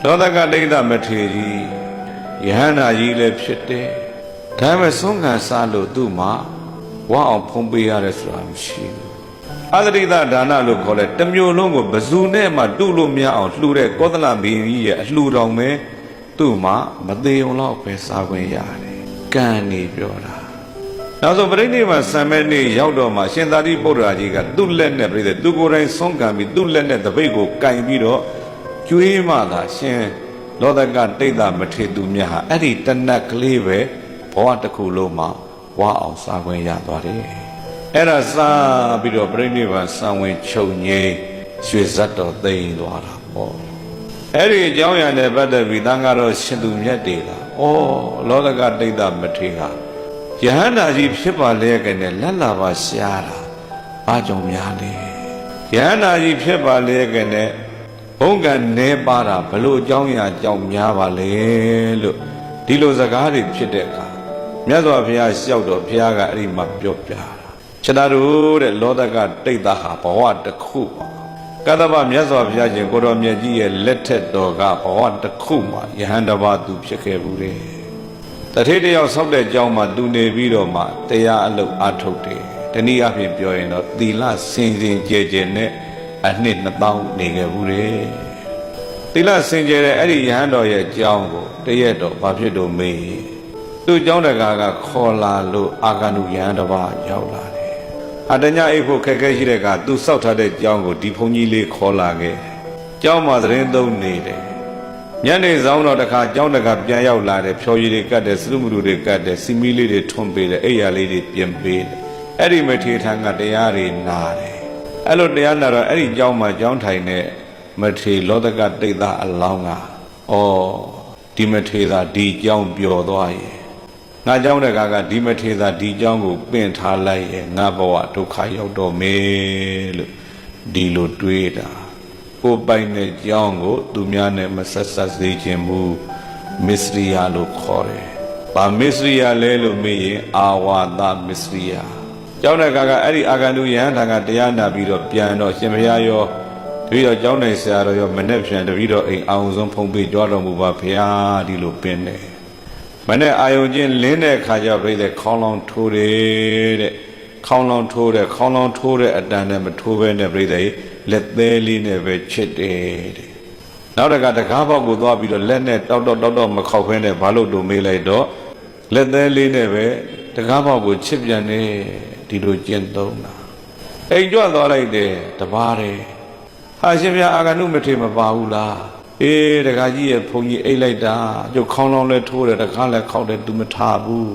လောကဒိဋ္ဌမထေရီယဟန္တာကြီးလည်းဖြစ်တယ်ဒါပေမဲ့ဆုံးခံစားလို့သူ့မှာဝါအောင်ဖုံးပေးရတယ်ဆိုတာမရှိဘူးအသတိတဒါနလို့ခေါ်တဲ့တစ်မျိုးလုံးကိုဘယ်သူနဲ့မှတူလို့မရအောင်လှူတဲ့ကောသလဘီကြီးရဲ့အလှူတော်ပဲသူ့မှာမသေးုံတော့ပဲစားခွင့်ရတယ်ကံနေပြောတာနောက်ဆုံးပြိဋိဘံစံမဲ့နေ့ရောက်တော့မှရှင်သာရိပုတ္တရာကြီးကသူ့လက်နဲ့ပြိတဲ့သူကိုယ်တိုင်ဆုံးခံပြီးသူ့လက်နဲ့တပိတ်ကိုကင်ပြီးတော့ကျွေးမှသာရှင်လောကဒိဋ္ဌမထေသူမြတ်ဟာအဲ့ဒီတနက်ကလေးပဲဘဝတစ်ခုလုံးမှာဝါအောင်စားခွင့်ရသွားတယ်အဲ့ဒါစားပြီးတော့ပြိဋိဘံစံဝင်ချုပ်ငိမ့်ရွှေဇတ်တော်သိမ်းသွားတာပေါ့အဲ့ဒီအကြောင်းအရာနဲ့ပတ်သက်ပြီးသံဃာတော်ရှင်သူမြတ်တွေကလောကဒိဋ္ဌမထေကယဟန္တာကြီးဖြစ်ပါလေကနဲ့လက်လာပါရှားတာဘာကြောင့်များလဲယဟန္တာကြီးဖြစ်ပါလေကနဲ့ဘုံကနဲပါတာဘလို့အကြောင်းအရာကြောင့်များပါလေလို့ဒီလိုစကားတွေဖြစ်တဲ့အခါမြတ်စွာဘုရားလျှောက်တော့ဘုရားကအဲ့ဒီမှာပြောပြတာခြေသားတို့တဲ့လောကဒိဋ္ဌဟာဘဝတစ်ခုပါကတ္တဗမြတ်စွာဘုရားရှင်ကိုတော်မြတ်ကြီးရဲ့လက်ထက်တော်ကဘဝတစ်ခုမှာယဟန်တစ်ပါးသူဖြစ်ခဲ့ဘူးတဲ့တထေးတယောက်ဆောက်တဲ့ကျောင်းမှာသူနေပြီးတော့မှတရားအလုပ်အားထုတ်တယ်တနည်းအားဖြင့်ပြောရင်တော့သီလစင်ကြယ်ကြယ်နဲ့အနှစ်2000နေခဲ့ဘူးတဲ့သီလစင်ကြယ်တဲ့အဲ့ဒီယဟန်တော်ရဲ့ကျောင်းကိုတရက်တော့ဘာဖြစ်လို့မေးသူ့ကျောင်းတကာကခေါ်လာလို့အာဂန္တုယဟန်တစ်ပါးရောက်လာတယ်အတညအိတ်ဖို့ခက်ခဲရှိတဲ့ကသူစောက်ထားတဲ့ကျောင်းကိုဒီဘုန်းကြီးလေးခေါ်လာခဲ့ကျောင်းမှာသတင်းသုံးနေတယ်ညနေဆောင်တော့တခါကျောင်းတကာပြန်ရောက်လာတယ်ဖြော်ရည်တွေကတ်တယ်စလူမလူတွေကတ်တယ်စီမီလေးတွေထွန်းပေးတယ်အိယာလေးတွေပြင်ပေးတယ်အဲ့ဒီမထေထံကတရားတွေနာတယ်အဲ့လိုတရားနာတော့အဲ့ဒီကျောင်းမှာကျောင်းထိုင်တဲ့မထေလောကဒိဋ္ဌအလောင်းကဒီမထေသာဒီကျောင်းပျော်သွားရဲ့ငါเจ้าတကာကဒီမထေသာဒီเจ้าကိုပင့်ထားလိုက်ရဲ့ငါဘဝဒုက္ခရောက်တော့မယ်လို့ဒီလိုတွေးတာကိုပိုင်တဲ့เจ้าကိုသူများနဲ့မဆက်ဆက်စေခြင်းမူမစ္စရိယလို့ခေါ်တယ်။ဘာမစ္စရိယလဲလို့မေးရင်အာဝါသမစ္စရိယเจ้าတကာကအဲ့ဒီအာဂန္တုယဟန်ထံကတရားနာပြီးတော့ပြန်တော့ရှင်ဘုရားရောတပည့်တော်เจ้าနိုင်ဆရာတော်ရောမနဲ့ပြန်တပည့်တော်အိမ်အောင်ဆုံးဖုံးပေးကြွတော်မူပါဘုရားဒီလိုပင်တယ်မနဲ့အာယုံချင်းလင်းတဲ့ခါကျပြိတဲ့ခေါင်းလောင်းထိုးတယ်တဲ့ခေါင်းလောင်းထိုးတဲ့အတန်နဲ့မထိုးဘဲနဲ့ပြိတဲ့လက်သေးလေးနဲ့ပဲချစ်တယ်တဲ့နောက်တကတကားပေါက်ကိုသွားပြီးတော့လက်နဲ့တောက်မခောက်ဖဲနဲ့ဘာလို့တို့မေးလိုက်တော့လက်သေးလေးနဲ့ပဲတကားပေါက်ကိုချစ်ပြန်နေဒီလိုကျင့်သုံးတာအိမ်ကြွသွားလိုက်တယ်တပါးတယ်ဟာရှင်ဗျာအာဂန္တုမထေမပါဘူးလားတကားကြီးရဲ့ဘုန်းကြီးအိတ်လိုက်တာကျုပ်ခေါင်းလောင်းလဲထိုးတယ်တကားလဲခောက်တယ်သူမထားဘူး